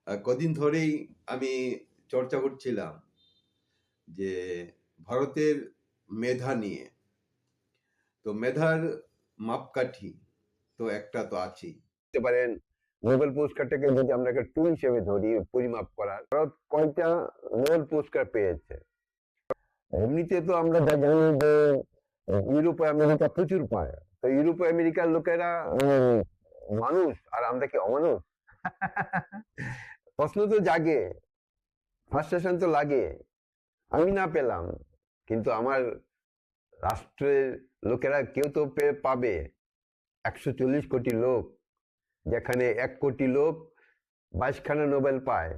কদিন ধরেই আমি চর্চা করছিলাম যে ভারতের মেধা নিয়ে। তো মেধার মাপকাঠি তো একটা তো আছেই। বলতে পারেন নোবেল পুরস্কারটাকে যদি আমরা একটা টুল হিসেবে ধরি পরিমাপ করার, ভারত কয়টা নোবেল পুরস্কার পেয়েছে? এমনিতে তো আমরা যা জানি যে ইউরোপ ও আমেরিকা প্রচুর পায়। তো ইউরোপ ও আমেরিকার লোকেরা মানুষ, আর আমরা কি অমানুষ? প্রশ্ন তো জাগে, ফ্রাস্ট্রেশন তো লাগে। আমি না পেলাম, কিন্তু আমার রাষ্ট্রের লোকেরা কেউ তো পাবে। 140 কোটি লোক, যেখানে 1 কোটি লোক 22খানা নোবেল পায়।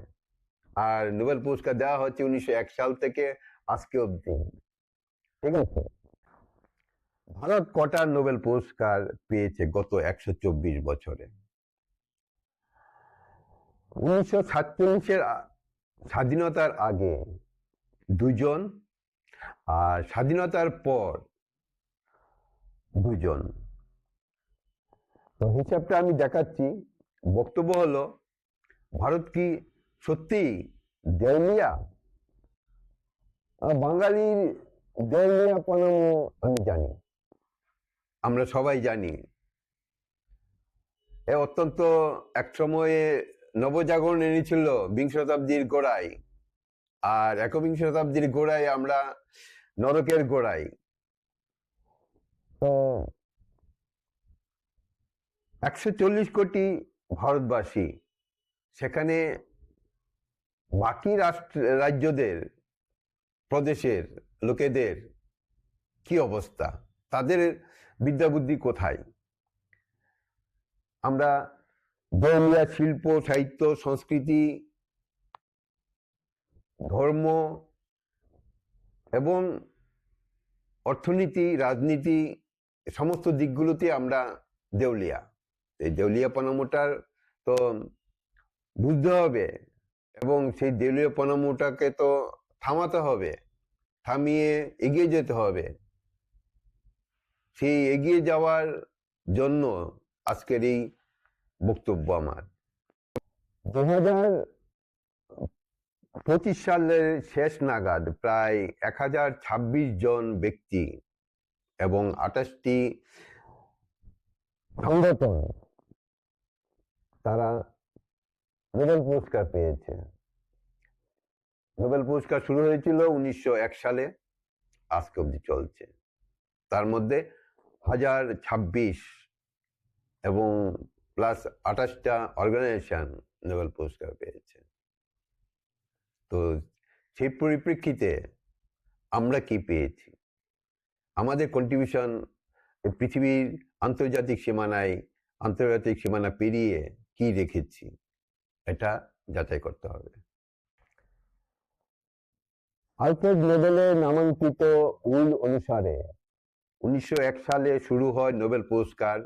আর নোবেল পুরস্কার দেওয়া হচ্ছে 1901 সাল থেকে আজকে অব্দি। ঠিক আছে, ভারত কটা নোবেল পুরস্কার পেয়েছে গত 124 বছরে? 1947-এর স্বাধীনতার আগে 2 জন, আর স্বাধীনতার পর 2 জন। তো হিসাবটা আমি দেখাচ্ছি। বক্তব্য হলো, ভারত কি সত্যি দেউলিয়া? বাঙালির দেউলিয়াপনাও আমি জানি, আমরা সবাই জানি। এ অত্যন্ত এক সময়ে নবজাগরণ এনেছিল বিংশ শতাব্দীর গোড়ায়, আর একবিংশ শতাব্দীর গোড়ায় আমরা নরকের গোড়ায়। তো 140 কোটি ভারতবাসী, সেখানে বাকি রাজ্যদের, প্রদেশের লোকেদের কি অবস্থা? তাদের বিদ্যা বুদ্ধি কোথায়? আমরা দেউলিয়া শিল্প, সাহিত্য, সংস্কৃতি, ধর্ম এবং অর্থনীতি, রাজনীতি, সমস্ত দিকগুলোতে আমরা দেউলিয়া। এই দেউলিয়াপনামোটার তো বুঝতে হবে, এবং সেই দেউলিয়াপনামোটাকে তো থামাতে হবে, থামিয়ে এগিয়ে যেতে হবে। সেই এগিয়ে যাওয়ার জন্য আজকের এই বক্তব্য আমার। 2025 সালের শেষ নাগাদ প্রায় 1026 জন ব্যক্তি এবং 28টি সংগঠন তারা নোবেল পুরস্কার পেয়েছে। নোবেল পুরস্কার শুরু হয়েছিল 1901 সালে, আজকে অবধি চলছে। তার মধ্যে 1026 এবং প্লাস 28টা অর্গানাইজেশন নোবেল পুরস্কার পেয়েছে। তো সেই পরিপ্রেক্ষিতে আমরা কি পেয়েছি? আমাদের কন্ট্রিবিউশন পৃথিবীর আন্তর্জাতিক সীমানা পেরিয়ে কি রেখেছি, এটা যাচাই করতে হবে। আলফ্রেড নোবেলের নামাঙ্কিত উইল অনুসারে 1901 সালে শুরু হয় নোবেল পুরস্কার।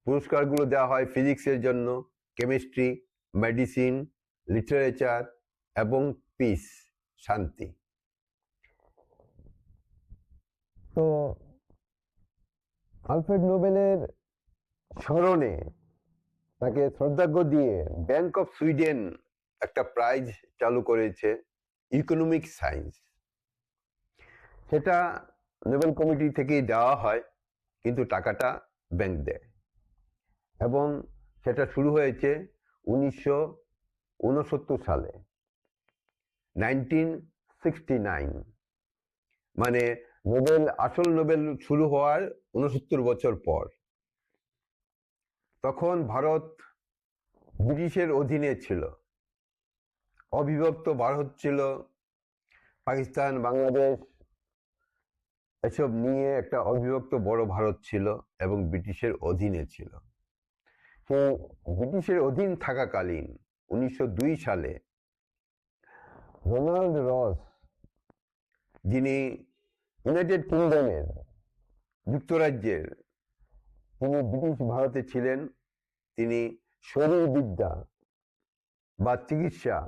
পুরস্কারগুলো দেওয়া হয় ফিজিক্সের জন্য, কেমিস্ট্রি, মেডিসিন, লিটারেচার এবং পিস, শান্তি। তো আলফ্রেড নোবেলের স্মরণে তাকে শ্রদ্ধার্ঘ্য দিয়ে ব্যাংক অফ সুইডেন একটা প্রাইজ চালু করেছে, ইকোনমিক সায়েন্স। সেটা নোবেল কমিটি থেকেই দেওয়া হয়, কিন্তু টাকাটা ব্যাংক দেয়। এবং সেটা শুরু হয়েছে 1969 সালে, 1969, মানে আসল নোবেল শুরু হওয়ার 69 বছর পর। তখন ভারত ব্রিটিশের অধীনে ছিল, অবিভক্ত ভারত ছিল, পাকিস্তান, বাংলাদেশ এসব নিয়ে একটা অবিভক্ত বড় ভারত ছিল এবং ব্রিটিশের অধীনে ছিল। সেই ব্রিটিশের অধীন থাকাকালীন 1902 সালে রোনাল্ড রস, যিনি ইউনাইটেড কিংডমের, যুক্তরাজ্যের, তিনি ব্রিটিশ ভারতে ছিলেন। তিনি শরীরবিদ্যা বা চিকিৎসা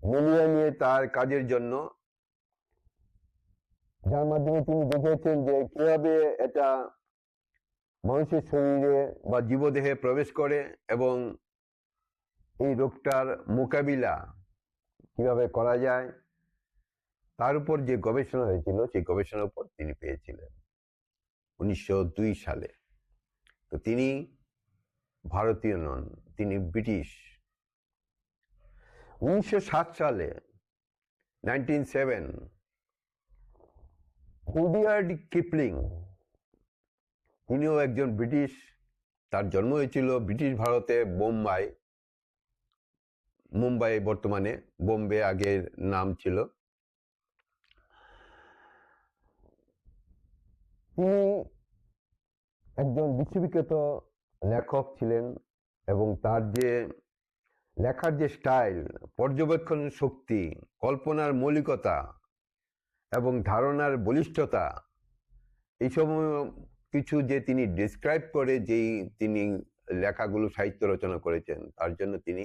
মিলিয়ে নিয়ে তার কাজের জন্য, যার মাধ্যমে তিনি দেখেছেন যে কিভাবে এটা মানুষের শরীরে বা জীবদেহে প্রবেশ করে এবং এই রোগটার মোকাবিলা কিভাবে করা যায় তার উপর যে গবেষণা হয়েছিল সেই গবেষণার উপর তিনি পেয়েছিলেন 1902 সালে। তো তিনি ভারতীয় নন, তিনি ব্রিটিশ। 1907 সালে 1907 রুডিয়ার্ড কিপলিং, তিনিও একজন ব্রিটিশ। তার জন্ম হয়েছিল ব্রিটিশ ভারতে মুম্বাই বর্তমানে বোম্বে আগের নাম ছিল। তিনি একজন বিশ্ববিখ্যাত লেখক ছিলেন এবং তার যে লেখার যে স্টাইল, পর্যবেক্ষণ শক্তি, কল্পনার মৌলিকতা এবং ধারণার বলিষ্ঠতা, এইসব কিছু যে তিনি ডিসক্রাইব করে যেই তিনি লেখাগুলো সাহিত্য রচনা করেছেন, তার জন্য তিনি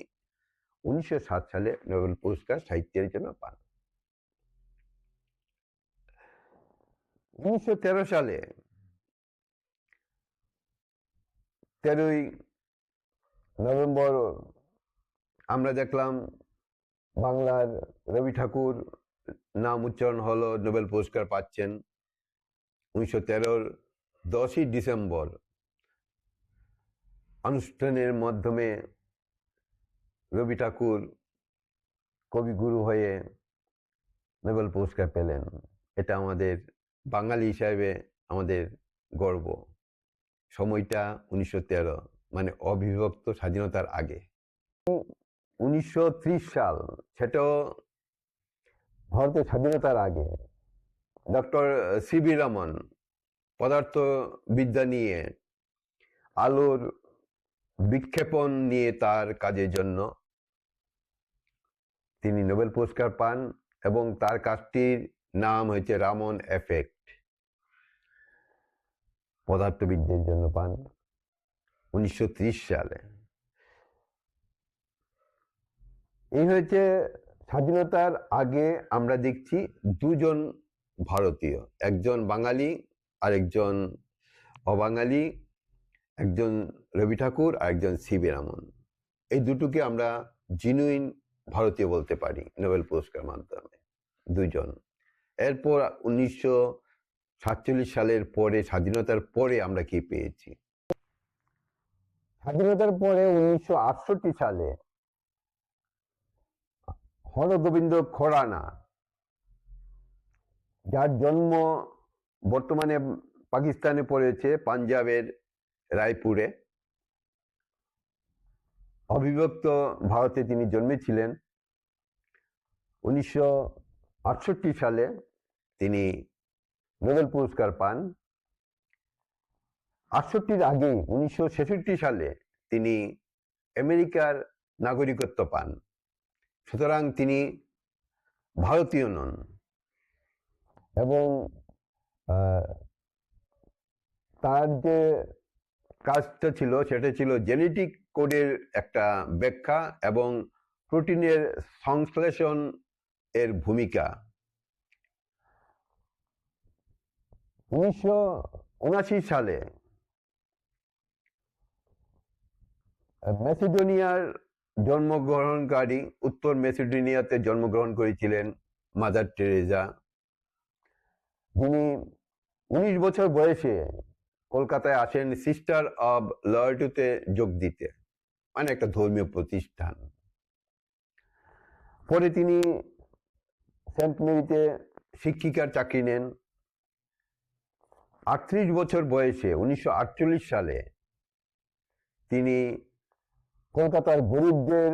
1907 সালে নোবেল পুরস্কার সাহিত্যের জন্য পান। 1913 সালে 13ই নভেম্বর আমরা দেখলাম বাংলার রবি ঠাকুর নাম উচ্চারণ হলো, নোবেল পুরস্কার পাচ্ছেন। 1913 10ই ডিসেম্বর অনুষ্ঠানের মাধ্যমে রবি ঠাকুর কবিগুরু হয়ে নোবেল পুরস্কার পেলেন। এটা আমাদের বাঙালি হিসাবে আমাদের গর্ব। সময়টা 1913, মানে অবিভক্ত স্বাধীনতার আগে। 1930 সাল, সেটাও ভারতের স্বাধীনতার আগে। ডক্টর সিভি রমন পদার্থবিদ্যা নিয়ে, আলোর বিক্ষেপণ নিয়ে তার কাজের জন্য তিনি নোবেল পুরস্কার পান এবং তার কাজটির নাম হয়েছে রামন এফেক্ট। পদার্থবিদ্যার জন্য পান 1930 সালে। এই হয়েছে স্বাধীনতার আগে। আমরা দেখছি দুজন ভারতীয়, একজন বাঙালি আর একজন অবাঙালি, একজন রবি ঠাকুর আর একজন সিভি রমন। এই দুটোকে আমরা জেনুইন ভারতীয় বলতে পারি নোবেল পুরস্কার মাধ্যমে, দুজন। এরপর 1947 সালের পরে, স্বাধীনতার পরে আমরা কি পেয়েছি? স্বাধীনতার পরে 1968 সালে হরগোবিন্দ খোরানা, যার জন্ম বর্তমানে পাকিস্তানে পড়েছে, পাঞ্জাবের রায়পুরে, অবিভক্ত ভারতে তিনি জন্মেছিলেন। 1968 সালে তিনি নোবেল পুরস্কার পান। 68-র আগে 1966 সালে তিনি আমেরিকার নাগরিকত্ব পান। সুতরাং তিনি ভারতীয় নন। এবং তার যে কাজটা ছিল সেটা ছিল জেনেটিক কোডের একটা ব্যাখ্যা এবং প্রোটিনের সংশ্লেষণ এর ভূমিকা। 1979 সালে মেসিডোনিয়ার জন্মগ্রহণকারী, উত্তর মেসিডোনিয়াতে জন্মগ্রহণ করেছিলেন মাদার টেরেজা, যিনি 19 বছর বয়সে কলকাতায় আসেন সিস্টার অব লয়টুতে যোগ দিতে, মানে একটা ধর্মীয় প্রতিষ্ঠান। পরে তিনি সেন্ট মেরিতে শিক্ষিকার চাকরি নেন। 38 বছর বয়সে 1948 সালে তিনি কলকাতার গরিবদের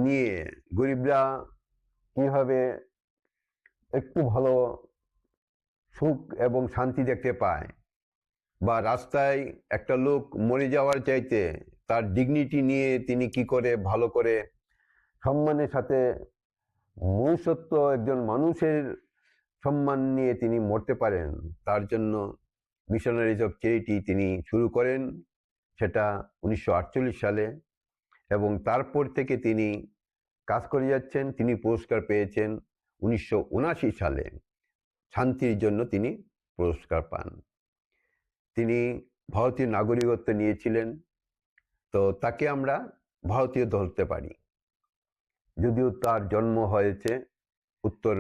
নিয়ে, গরিবরা কিভাবে একটু ভালো সুখ এবং শান্তি দেখতে পায়, বা রাস্তায় একটা লোক মরে যাওয়ার চাইতে তার ডিগনিটি নিয়ে তিনি কি করে ভালো করে সম্মানের সাথে, মনুষ্যত্ব, একজন মানুষের সম্মান নিয়ে তিনি মরতে পারেন, তার জন্য মিশনারিজ অফ চ্যারিটি তিনি শুরু করেন। সেটা 1948 সালে, এবং তারপর থেকে তিনি কাজ করে যাচ্ছেন। তিনি পুরস্কার পেয়েছেন 1979 সালে, শান্তির জন্য তিনি পুরস্কার পান। তিনি ভারতীয় নাগরিকত্ব নিয়েছিলেন, তো তাকে আমরা ভারতীয় ধরতে পারি। যদিও তার জন্ম হয়েছে উত্তর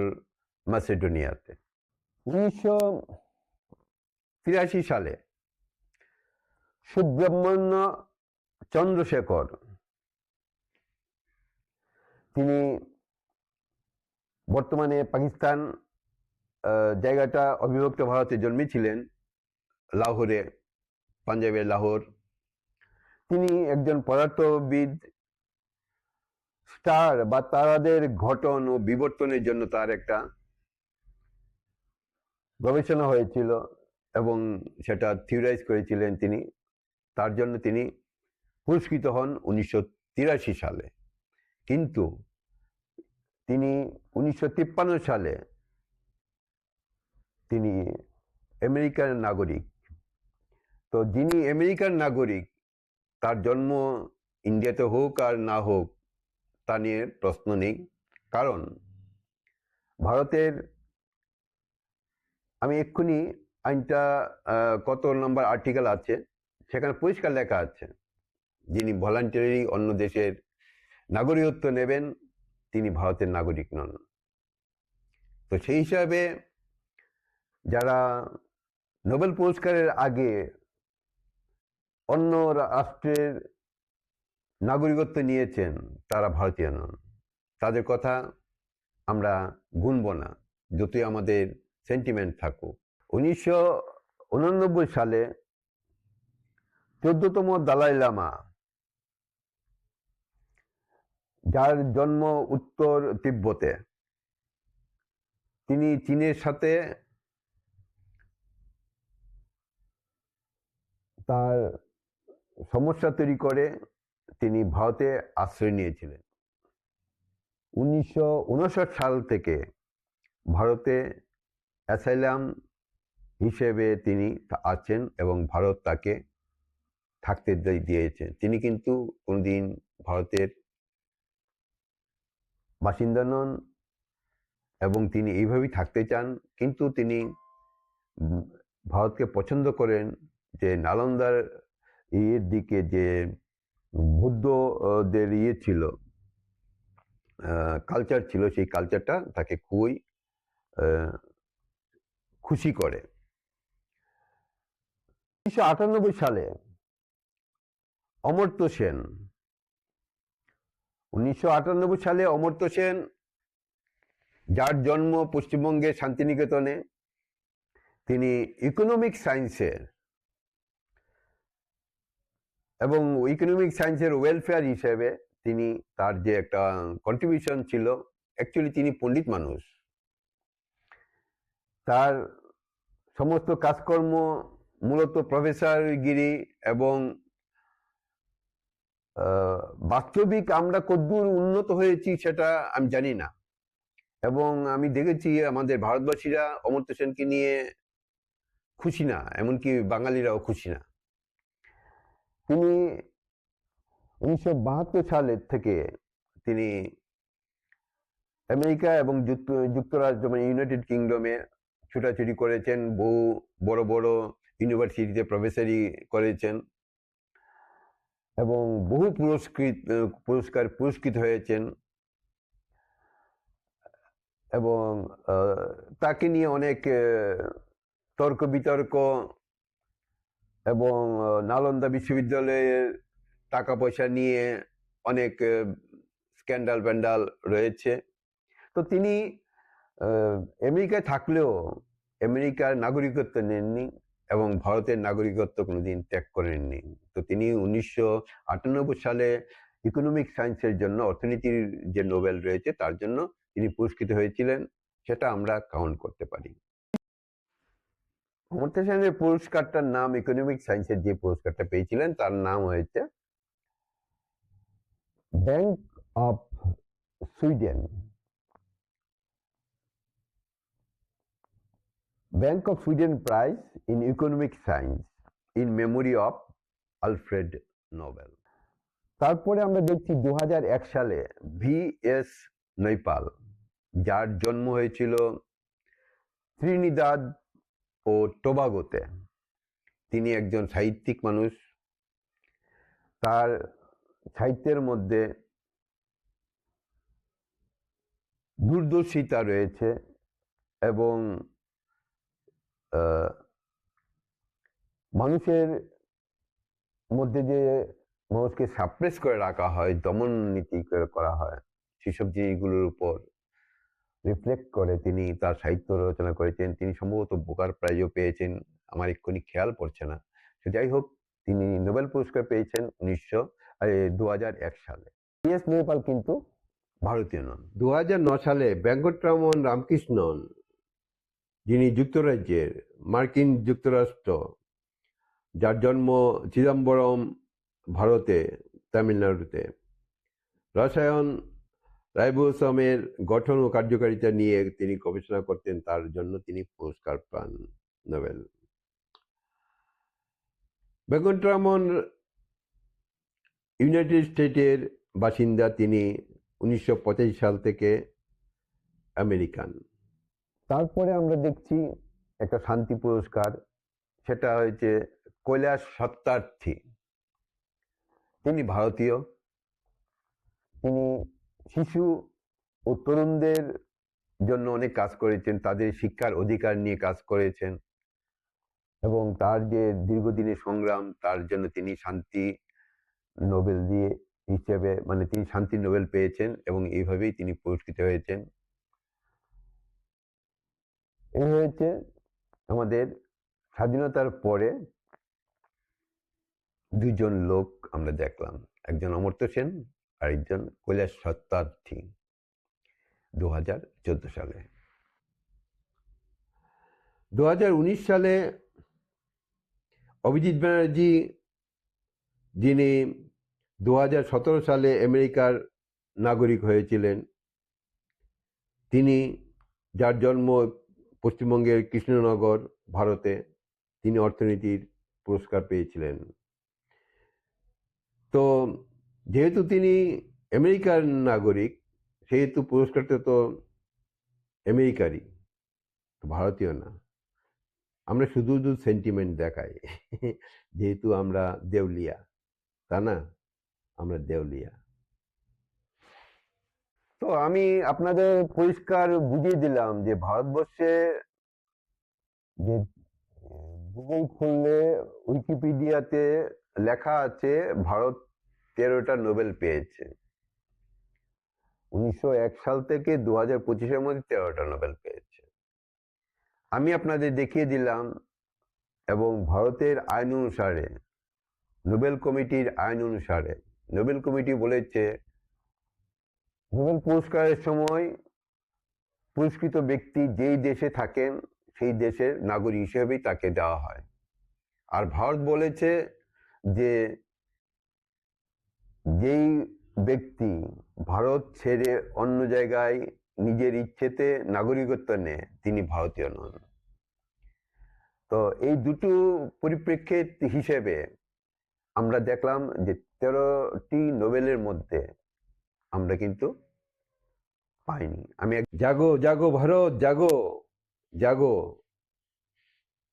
ম্যাসেডোনিয়াতে। 1983 সালে সুব্রহ্মণ্য চন্দ্রশেখর তিনি বর্তমানে পাকিস্তান জায়গাটা অবিভক্ত ভারতে জন্মেছিলেন, লাহোরে, পাঞ্জাবের লাহোর। তিনি একজন পদার্থবিদ। স্টার বা তারাদের গঠন ও বিবর্তনের জন্য তার একটা গবেষণা হয়েছিল এবং সেটা থিওরাইজ করেছিলেন তিনি। তার জন্য তিনি পুরস্কৃত হন 1983 সালে। কিন্তু তিনি 1953 সালে তিনি আমেরিকার নাগরিক। তো যিনি আমেরিকার নাগরিক, তার জন্ম ইন্ডিয়াতে হোক আর না হোক তা নিয়ে প্রশ্ন নেই। কারণ ভারতের, আমি এক্ষুনি আইনটা কত নম্বর আর্টিকেল আছে সেখানে পরিষ্কার লেখা আছে, যিনি ভলান্টারি অন্য দেশের নাগরিকত্ব নেবেন তিনি ভারতের নাগরিক নন। তো সেই হিসাবে যারা নোবেল পুরস্কারের আগে অন্য রাষ্ট্রের নাগরিকত্ব নিয়েছেন তারা ভারতীয় নন, তাদের কথা আমরা গুনব না, যতই আমাদের সেন্টিমেন্ট থাকুক। 1989 সালে 14তম দালাই লামা, যার জন্ম উত্তর তিব্বতে, তিনি চীনের সাথে তার সমস্যা তৈরি করে তিনি ভারতে আশ্রয় নিয়েছিলেন। 1959 সাল থেকে ভারতে অ্যাসাইলাম হিসেবে তিনি আছেন এবং ভারত তাকে থাকতে দিয়েছে। তিনি কিন্তু কোনোদিন ভারতের বাসিন্দা নন এবং তিনি এইভাবেই থাকতে চান। কিন্তু তিনি ভারতকে পছন্দ করেন, যে নালন্দার ইয়ের দিকে যে বুদ্ধদের ছিল, কালচার ছিল, সেই কালচারটা তাকে খুবই খুশি করে। 1998 সালে অমর্ত্য সেন, 1998 সালে অমর্ত্য সেন, যার জন্ম পশ্চিমবঙ্গের শান্তিনিকেতনে, তিনি ইকোনমিক সায়েন্সের এবং ইকোনমিক সায়েন্সের ওয়েলফেয়ার হিসেবে তিনি তার যে একটা কন্ট্রিবিউশন ছিল, অ্যাকচুয়ালি তিনি পণ্ডিত মানুষ, তার সমস্ত কাজকর্ম মূলত প্রফেসরগিরি এবং বাস্তবিক আমরা কতদূর উন্নত হয়েছি সেটা আমি জানি না। এবং আমি দেখেছি আমাদের ভারতবাসীরা অমর্ত্য সেনকে নিয়ে খুশি না, এমনকি বাঙালিরাও খুশি না। তিনি 1972 সালের থেকে তিনি আমেরিকা এবং যুক্তরাজ্য মানে ইউনাইটেড কিংডমে ছুটাছুটি করেছেন, বহু বড় বড় ইউনিভার্সিটিতে প্রফেসরি করেছেন এবং বহু পুরস্কৃত হয়েছেন। এবং তাকে নিয়ে অনেক তর্ক বিতর্ক এবং নালন্দা বিশ্ববিদ্যালয়ের টাকা পয়সা নিয়ে অনেক স্ক্যান্ডাল ব্যান্ডাল রয়েছে। তো তিনি আমেরিকায় থাকলেও আমেরিকার নাগরিকত্ব নেননি এবং ভারতের নাগরিকত্ব কোনোদিন ত্যাগ করেননি। তো তিনি 1998 সালে ইকোনমিক সায়েন্সের জন্য, অর্থনীতির যে নোবেল রয়েছে তার জন্য তিনি পুরস্কৃত হয়েছিলেন, সেটা আমরা কাউন্ট করতে পারি। অমর্ত্য সেনের পুরস্কারটার নাম, ইকোনমিক সায়েন্সের যে পুরস্কারটা পেয়েছিলেন তার নাম হয়েছে bank of Sweden, bank of Sweden prize in economic science in memory of Alfred Nobel. তারপরে আমরা দেখছি 2001 সালে VS নৈপাল, যার জন্ম হয়েছিল ত্রিনিদাদ ও টোবাগোতে। তিনি একজন সাহিত্যিক মানুষ। তার সাহিত্যের মধ্যে দূরদর্শিতা রয়েছে এবং আহ, মানুষের মধ্যে যে মানুষকে সাপ্রেস করে রাখা হয়, দমন নীতি করা হয়, সেসব জিনিসগুলোর উপর রিফ্লেক্ট করে তিনি তার সাহিত্য রচনা করেছেন। তিনি সম্ভবত বুকার প্রাইজও পেয়েছেন, আমার এক্ষুনি খেয়াল পড়ছে না। সে যাই হোক, তিনি নোবেল পুরস্কার পেয়েছেন 2001 সালে। এস নেপাল কিন্তু ভারতীয় নন। 2009 সালে বেঙ্কটরমন রামকৃষ্ণন, যিনি যুক্তরাজ্যের, মার্কিন যুক্তরাষ্ট্র, যার জন্ম চিদম্বরম, ভারতে, তামিলনাড়ুতে, রসায়ন রাইবোসোমের গঠন ও কার্যকারিতা নিয়ে তিনি গবেষণা করতেন, তার জন্য তিনি পুরস্কার পান নোবেল। বেঙ্কটরমন ইউনাইটেড স্টেটের বাসিন্দা, তিনি 1985 সাল থেকে আমেরিকান। তারপরে আমরা দেখছি একটা শান্তি পুরস্কার, সেটা হয়েছে কৈলাস সত্যার্থী। তিনি ভারতীয়। তিনি শিশু ও তরুণদের জন্য অনেক কাজ করেছেন, তাদের শিক্ষার অধিকার নিয়ে কাজ করেছেন এবং তার যে দীর্ঘদিনের সংগ্রাম, তার জন্য তিনি শান্তি নোবেল দিয়ে হিসেবে, মানে তিনি শান্তি নোবেল পেয়েছেন এবং এইভাবেই তিনি পুরস্কৃত হয়েছেন। এই হয়েছে আমাদের স্বাধীনতার পরে দুজন লোক আমরা দেখলাম, একজন অমর্ত্য সেন আর একজন কৈলাস সত্যার্থী, 2014 সালে। 2019 সালে অভিজিৎ ব্যানার্জি, যিনি 2017 সালে আমেরিকার নাগরিক হয়েছিলেন, তিনি, যার জন্ম পশ্চিমবঙ্গের কৃষ্ণনগর, ভারতে, তিনি অর্থনীতির পুরস্কার পেয়েছিলেন। তো যেহেতু তিনি আমেরিকার নাগরিক, সেহেতু পুরস্কারটা তো আমেরিকারই, ভারতীয় না। আমরা শুধু শুধু সেন্টিমেন্ট দেখাই যেহেতু আমরা দেউলিয়া, তা না, আমরা দেউলিয়া। তো আমি আপনাদের পরিষ্কার বুঝিয়ে দিলাম যে ভারতবর্ষে যে গুগল খুললে উইকিপিডিয়াতে লেখা আছে ভারত 13টা নোবেল পেয়েছে। 1901 সাল থেকে 2025-এর মধ্যে 13টা নোবেল পেয়েছে। আমি আপনাদের দেখিয়ে দিলাম এবং ভারতের আইন অনুসারে, নোবেল কমিটির আইন অনুসারে, নোবেল কমিটি বলেছে নোবেল পুরস্কারের সময় পুরস্কৃত ব্যক্তি যেই দেশে থাকেন সেই দেশের নাগরিক হিসেবেই তাকে দেওয়া হয়। আর ভারত বলেছে যে যেই ব্যক্তি ভারত ছেড়ে অন্য জায়গায় নিজের ইচ্ছেতে নাগরিকত্ব নেয় তিনি ভারতীয় নন। তো এই দুটো পরিপ্রেক্ষিত হিসেবে আমরা দেখলাম যে 13টি নোবেলের মধ্যে আমরা কিন্তু পাইনি। জাগো জাগো ভারত, জাগো জাগো।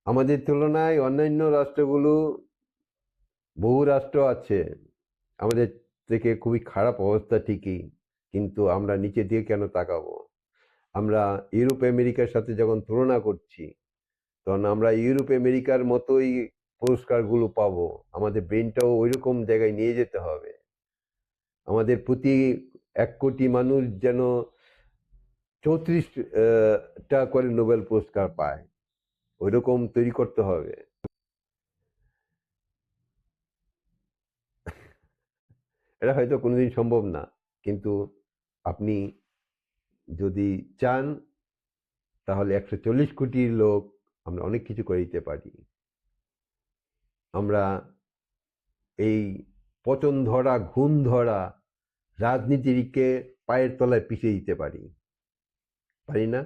আমাদের তুলনায় অন্যান্য রাষ্ট্রগুলো, বহু রাষ্ট্র আছে আমাদের থেকে খুবই খারাপ অবস্থা ঠিকই, কিন্তু আমরা নিচে দিয়ে কেন তাকাবো? আমরা ইউরোপ আমেরিকার সাথে যখন তুলনা করছি, তখন আমরা ইউরোপ আমেরিকার মতোই পুরস্কারগুলো পাবো। আমাদের ব্রেনটাও ওই রকম জায়গায় নিয়ে যেতে হবে। আমাদের প্রতি 1 কোটি মানুষ যেন 34টা করে নোবেল পুরস্কার পায়, ওই রকম তৈরি করতে হবে। এটা হয়তো কোনোদিন সম্ভব না, কিন্তু আপনি যদি চান তাহলে 140 কোটি লোক আমরা অনেক কিছু করে দিতে পারি। আমরা এই পতন ধরা, ঘুণ ধরা রাজনীতিকে পায়ের তলায় পিষে দিতে পারি, পারি না?